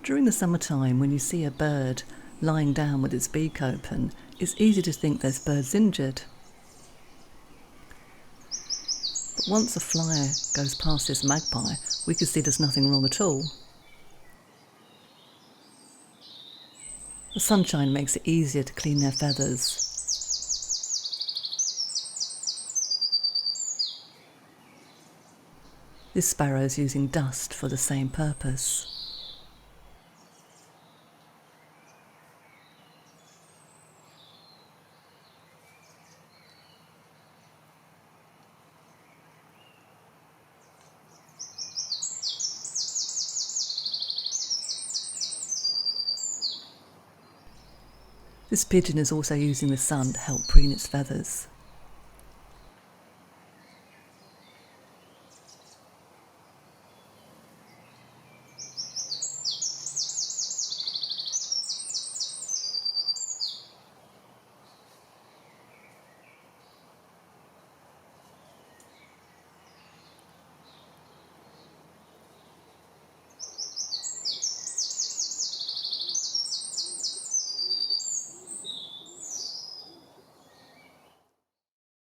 During the summertime, when you see a bird lying down with its beak open, it's easy to think this bird's injured. But once a flyer goes past this magpie, we can see there's nothing wrong at all. The sunshine makes it easier to clean their feathers. This sparrow is using dust for the same purpose. This pigeon is also using the sun to help preen its feathers.